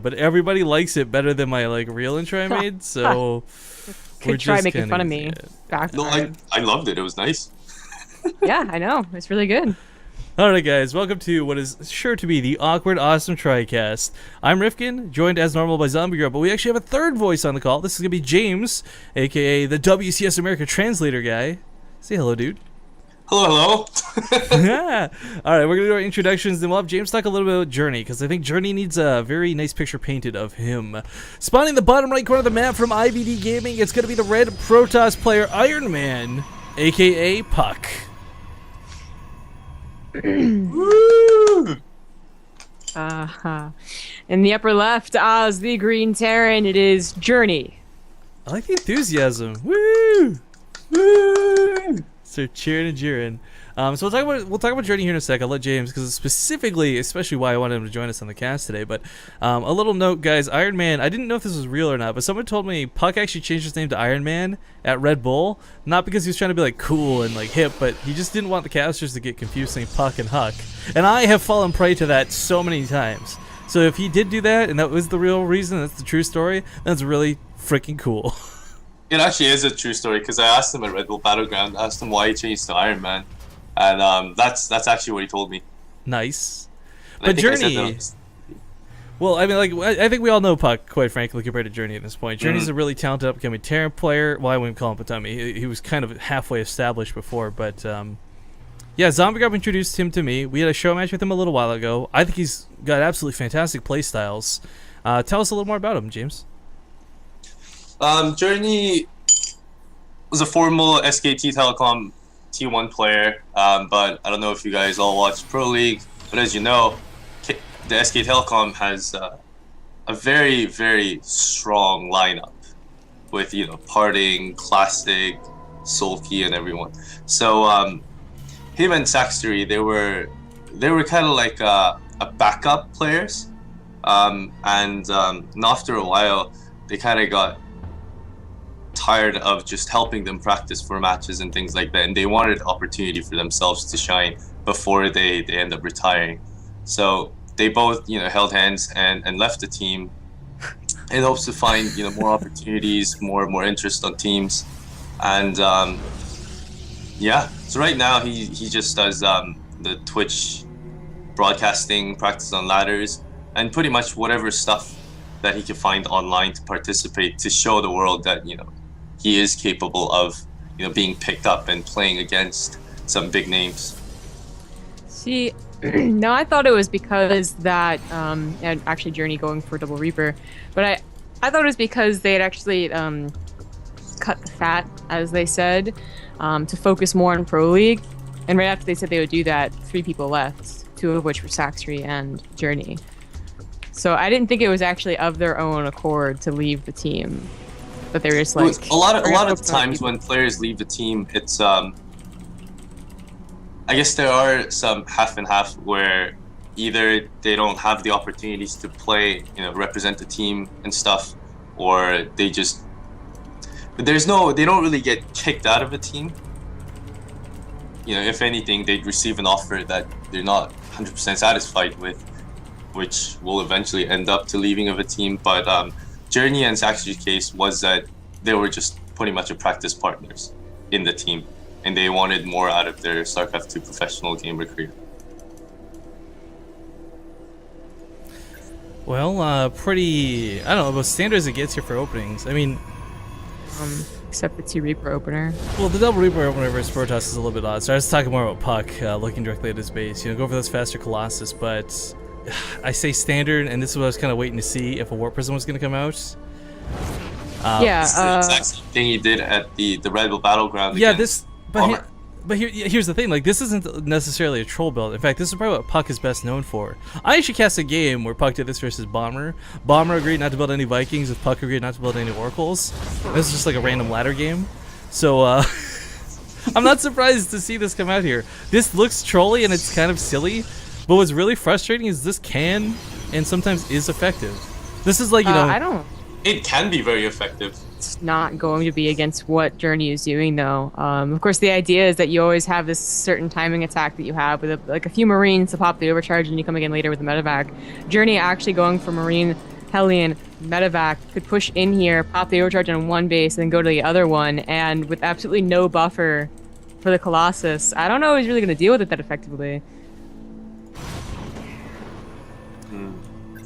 but everybody likes it better than my like real intro I made, so Could try making fun of me. Back No, I loved it. It was nice. Yeah, I know. It's really good. Alright guys, welcome to what is sure to be the Awkward Awesome Tricast. I'm Rifkin, joined as normal by Zombie Girl, but we actually have a third voice on the call. This is going to be James, aka the WCS America translator guy. Say hello, dude. Hello. Yeah. Alright, we're going to do our introductions, then we'll have James talk a little bit about Journey, because I think Journey needs a very nice picture painted of him. Spawning in the bottom right corner of the map from IBD Gaming, it's going to be the red Protoss player Iron Man, aka puCK. Woo! In the upper left, as the Green Terran, it is Journey. I like the enthusiasm. Woo! Woo! So cheering and jeering. So we'll talk about Journey here in a sec. I'll let James, because specifically, especially why I wanted him to join us on the cast today. But a little note, guys. Iron Man. I didn't know if this was real or not, but someone told me puCK actually changed his name to Iron Man at Red Bull, not because he was trying to be like cool and like hip, but he just didn't want the casters to get confused saying puCK and Huck. And I have fallen prey to that so many times. So if he did do that, and that was the real reason, that's the true story, that's really freaking cool. It actually is a true story because I asked him at Red Bull Battleground, asked him why he changed to Iron Man, and that's actually what he told me. Nice. And But Journey. Well, I mean, like, I think we all know puCK, quite frankly, compared to Journey at this point. Journey's a really talented upcoming Terran player. Well, I wouldn't call him Patami. He was kind of halfway established before, but yeah, Zombie Grub introduced him to me. We had a show match with him a little while ago. I think he's got absolutely fantastic play styles. Tell us a little more about him, James. Journey was a former SKT Telecom T1 player, but I don't know if you guys all watch Pro League, but as you know, the SK Telecom has a very, very strong lineup with, you know, Parting, Classic, Sulky, and everyone. So him and Saxtery, they were kind of like a backup players, and after a while, they kind of got tired of just helping them practice for matches and things like that, and they wanted opportunity for themselves to shine before they end up retiring. So they both, you know, held hands and left the team in hopes to find, you know, more opportunities, more interest on teams. And yeah, so right now he just does the Twitch broadcasting, practice on ladders, and pretty much whatever stuff that he can find online to participate, to show the world that, you know, he is capable of, you know, being picked up and playing against some big names. See, no, I thought it was because that, and actually Journey going for Double Reaper, but I thought it was because they had actually cut the fat, as they said, to focus more on Pro League. And right after they said they would do that, 3 people left, 2 of which were Saxtery and Journey. So I didn't think it was actually of their own accord to leave the team. But they were just like a lot of times when players leave the team, it's I guess there are some half and half where either they don't have the opportunities to play, you know, represent the team and stuff, or they just they don't really get kicked out of a team. You know, if anything, they'd receive an offer that they're not 100% satisfied with, which will eventually end up to leaving of a team. But Journey and Saxtery's case was that they were just pretty much a practice partners in the team, and they wanted more out of their Starcraft 2 professional gamer career. Well, pretty, I don't know, about standard as it gets here for openings. I mean, except the 2 Reaper opener. well, the Double Reaper opener versus Protoss is a little bit odd. So I was talking more about puCK, looking directly at his base. You know, go for those faster Colossus, but I say standard, and this is what I was kind of waiting to see if a Warp Prism was going to come out. Yeah, It's the exact same thing he did at the Red Bull Battleground. Yeah, against but here's the thing. Like, this isn't necessarily a troll build. In fact, this is probably what puCK is best known for. I actually cast a game where puCK did this versus Bomber. Bomber agreed not to build any Vikings, if puCK agreed not to build any Oracles. This is just like a random ladder game. So, I'm not surprised to see this come out here. This looks trolly and it's kind of silly, but what's really frustrating is this can and sometimes is effective. This is like, you know... It can be very effective. It's not going to be against what Journey is doing, though. Of course, the idea is that you always have this certain timing attack that you have with like a few Marines to pop the overcharge, and you come again later with the medevac. Journey actually going for Marine Hellion, medevac could push in here, pop the overcharge on one base, and then go to the other one, and with absolutely no buffer for the Colossus, I don't know if he's really going to deal with it that effectively.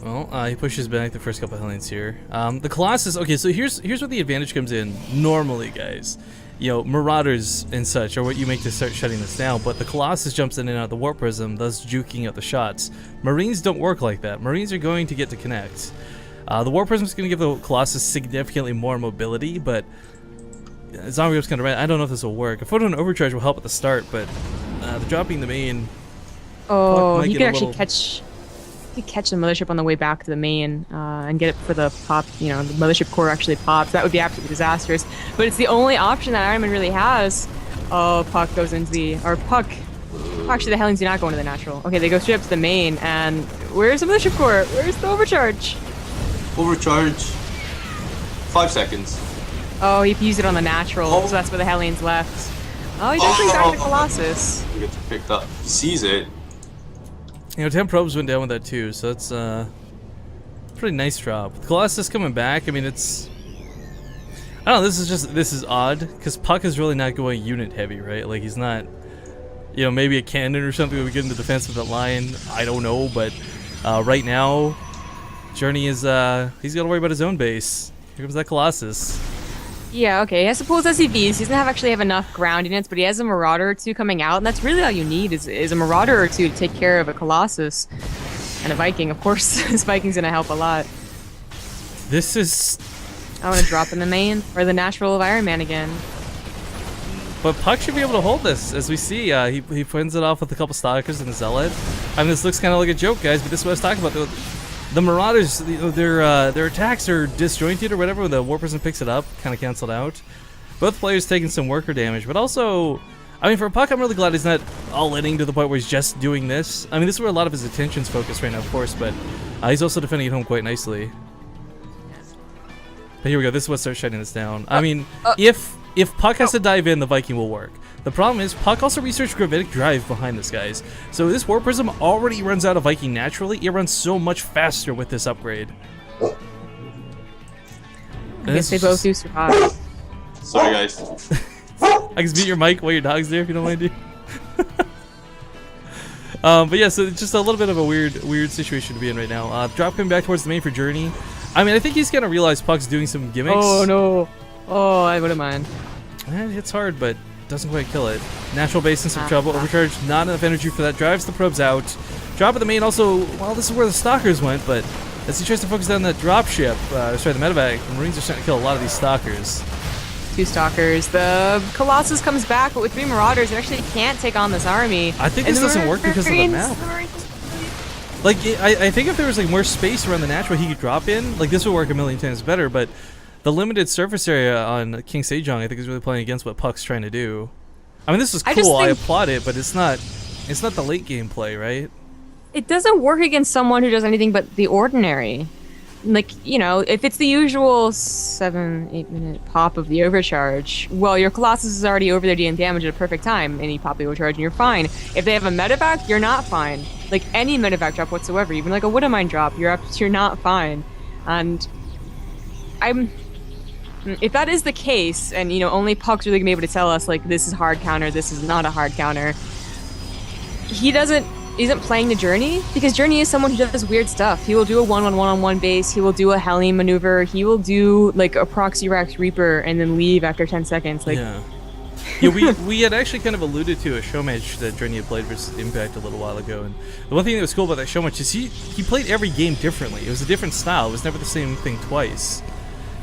Well, he pushes back the first couple of Hellions here. The Colossus, okay, so here's where the advantage comes in normally, guys. You know, Marauders and such are what you make to start shutting this down, but the Colossus jumps in and out of the Warp Prism, thus juking out the shots. Marines don't work like that. Marines are going to get to connect. The Warp Prism is going to give the Colossus significantly more mobility, but Zombie Whip's kind of right. I don't know if this will work. A Photon Overcharge will help at the start, but the dropping the main... Oh, he could actually catch the mothership on the way back to the main and get it for the pop. You know, the mothership core actually pops. That would be absolutely disastrous. But it's the only option that Iron Man really has. Oh, puCK goes into the... Or puCK. Actually, the Hellions do not go into the natural. Okay, they go straight up to the main, and where's the mothership core? Where's the overcharge? Overcharge. 5 seconds. Oh, he used it on the natural, so that's where the Hellions left. Oh, he does bring back the Colossus. He gets picked up. He sees it. You know, 10 probes went down with that too, so that's pretty nice drop. The Colossus coming back, I mean, it's... I don't know, this is odd, because puCK is really not going unit heavy, right? Like, he's not, you know, maybe a cannon or something would get into defense with that line. I don't know, but right now, Journey is, he's got to worry about his own base. Here comes that Colossus. Yeah, okay, he has to pull his SCVs. He doesn't actually have enough ground units, but he has a Marauder or two coming out, and that's really all you need is a Marauder or two to take care of a Colossus. And a Viking, of course. This Viking's gonna help a lot. This is... I want to drop in the main, or the natural of Iron Man again. But puCK should be able to hold this, as we see. He wins it off with a couple Stalkers and a Zealot. I mean, this looks kind of like a joke, guys, but this is what I was talking about. The Marauders, their attacks are disjointed or whatever when the Warp Prism picks it up, kind of canceled out. Both players taking some worker damage, but also, I mean, for puCK, I'm really glad he's not all-inning to the point where he's just doing this. I mean, this is where a lot of his attention's focused right now, of course, but he's also defending at home quite nicely. But here we go, this is what starts shutting this down. I mean, if puCK has to dive in, the Viking will work. The problem is, puCK also researched Gravitic Drive behind this, guys. So this Warp Prism already runs out of Viking naturally. It runs so much faster with this upgrade. I guess they both do survive. Sorry, guys. I can mute your mic while your dog's there if you don't mind, dude. But yeah, so it's just a little bit of a weird situation to be in right now. Drop him back towards the main for Journey. I mean, I think he's gonna realize puCK's doing some gimmicks. Oh no! Oh, I wouldn't mind. It hits hard, but doesn't quite kill it. Natural base in some trouble. Overcharge, not enough energy for that. Drives the probes out. Drop of the main also, well, this is where the Stalkers went, but as he tries to focus down that dropship, sorry, the medevac, the Marines are starting to kill a lot of these Stalkers. 2 Stalkers. The Colossus comes back, but with 3 Marauders, it actually can't take on this army. I think this doesn't work because of the map. Like, I think if there was like more space around the natural he could drop in, like this would work a million times better, but the limited surface area on King Sejong, I think, is really playing against what puCK's trying to do. I mean, this is cool. I applaud it, but it's not the late game play, right? It doesn't work against someone who does anything but the ordinary. Like, you know, if it's the usual 7-8 minute pop of the overcharge, well, your Colossus is already over there dealing damage at a perfect time, and you pop the overcharge and you're fine. If they have a medevac, you're not fine. Like any medevac drop whatsoever, even like a Widowmine drop, you're not fine. And if that is the case, and you know, only puCK's really gonna be able to tell us like this is hard counter, this is not a hard counter. He isn't playing the Journey because Journey is someone who does weird stuff. He will do a 1-1 one-on-one base. He will do a Hellion maneuver. He will do like a Proxy Rax Reaper and then leave after 10 seconds. Like, yeah, we had actually kind of alluded to a show match that Journey had played versus Impact a little while ago, and the one thing that was cool about that show match is he played every game differently. It was a different style. It was never the same thing twice,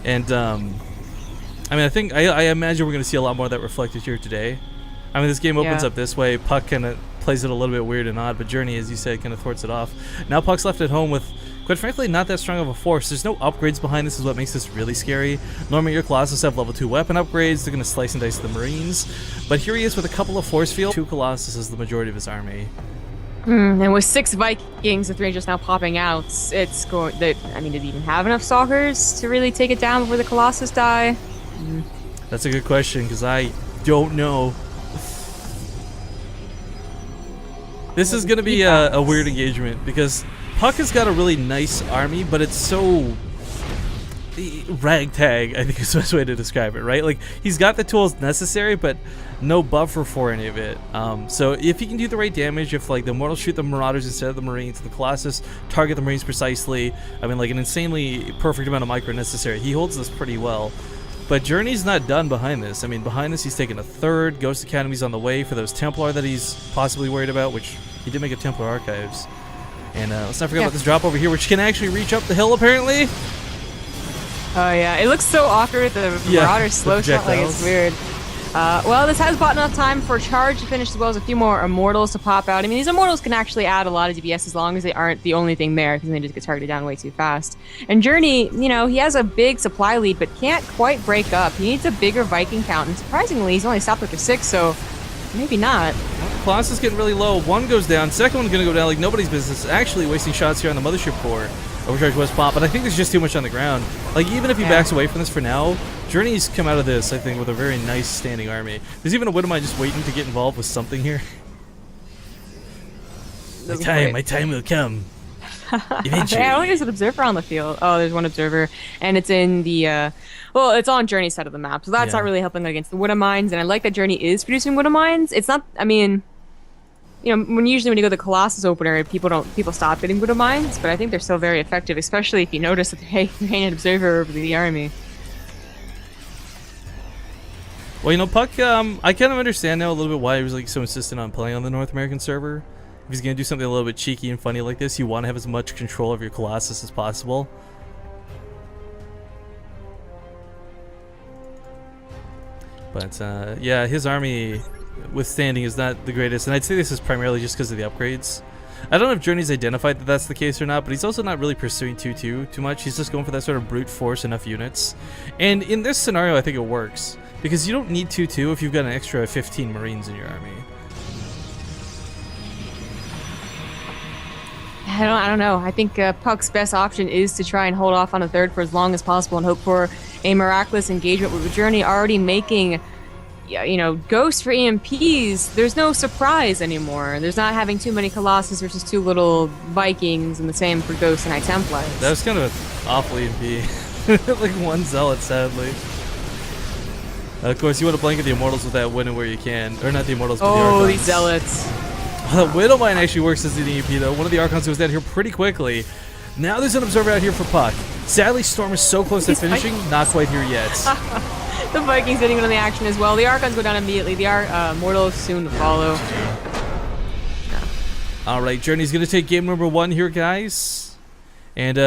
and I mean, I imagine we're going to see a lot more of that reflected here today. I mean, this game opens up this way. puCK kind of plays it a little bit weird and odd, but Journey, as you said, kind of thwarts it off. Now puCK's left at home with, quite frankly, not that strong of a force. There's no upgrades behind this is what makes this really scary. Normally your Colossus have level 2 weapon upgrades. They're going to slice and dice the Marines. But here he is with a couple of force fields. 2 Colossus is the majority of his army. And with 6 Vikings, the 3 just now popping out, it's going... I mean, did he even have enough Stalkers to really take it down before the Colossus die? That's a good question, because I don't know. This is going to be a weird engagement, because puCK has got a really nice army, but it's so ragtag, I think is the best way to describe it, right? Like, he's got the tools necessary, but no buffer for any of it. So if he can do the right damage, if like the Immortals shoot the Marauders instead of the Marines, the Colossus target the Marines precisely, I mean, like an insanely perfect amount of micro necessary, he holds this pretty well. But Journey's not done behind this. I mean, behind this, he's taken a third. Ghost Academy's on the way for those Templar that he's possibly worried about, which he did make a Templar Archives. And let's not forget about this drop over here, which can actually reach up the hill, apparently. Oh yeah, it looks so awkward. The Marauder's slow shot, like it's weird. Well, this has bought enough time for Charge to finish, as well as a few more Immortals to pop out. I mean, these Immortals can actually add a lot of DPS as long as they aren't the only thing there, because they just get targeted down way too fast. And Journey, you know, he has a big supply lead, but can't quite break up. He needs a bigger Viking count, and surprisingly, he's only stopped after 6, so maybe not. Well, Colossus is getting really low. One goes down, second one's gonna go down like nobody's business. Actually wasting shots here on the Mothership Core. Overcharge was pop, but I think there's just too much on the ground. Like, even if he backs away from this for now, Journey's come out of this, I think, with a very nice standing army. There's even a Widowmine just waiting to get involved with something here. My time will come. Eventually. I don't think there's an observer on the field. Oh, there's one observer, and it's in the, well, it's on Journey's side of the map, so that's not really helping against the Widowmines, and I like that Journey is producing Widowmines. It's not, I mean, you know, usually when you go to the Colossus opener, people stop hitting Widowmines, but I think they're still very effective, especially if you notice that they hang an observer over the army. Well, you know, puCK, I kind of understand now a little bit why he was like so insistent on playing on the North American server. If he's gonna do something a little bit cheeky and funny like this, you want to have as much control of your Colossus as possible. But yeah, his army withstanding is not the greatest, and I'd say this is primarily just because of the upgrades. I don't know if Journey's identified that that's the case or not, but he's also not really pursuing 2-2 too much. He's just going for that sort of brute force enough units. And in this scenario, I think it works, because you don't need 2-2 if you've got an extra 15 Marines in your army. I don't know. I think puCK's best option is to try and hold off on a third for as long as possible and hope for a miraculous engagement with Journey already making, you know, Ghosts for EMPs. There's no surprise anymore. There's not having too many Colossus versus too little Vikings, and the same for Ghosts and High Templars. That was kind of an awful EMP. Like one Zealot, sadly. Of course, you want to blanket the Immortals with that win where you can. Or not the Immortals, but the Archons. Oh, these Zealots. Widowmine actually works as an EMP, though. One of the Archons goes down here pretty quickly. Now there's an Observer out here for puCK. Sadly, Storm is so close to finishing. Not quite here yet. The Vikings didn't even on the action as well. The Archons go down immediately. The Mortals soon to follow. All right, Journey's going to take game number 1 here, guys. And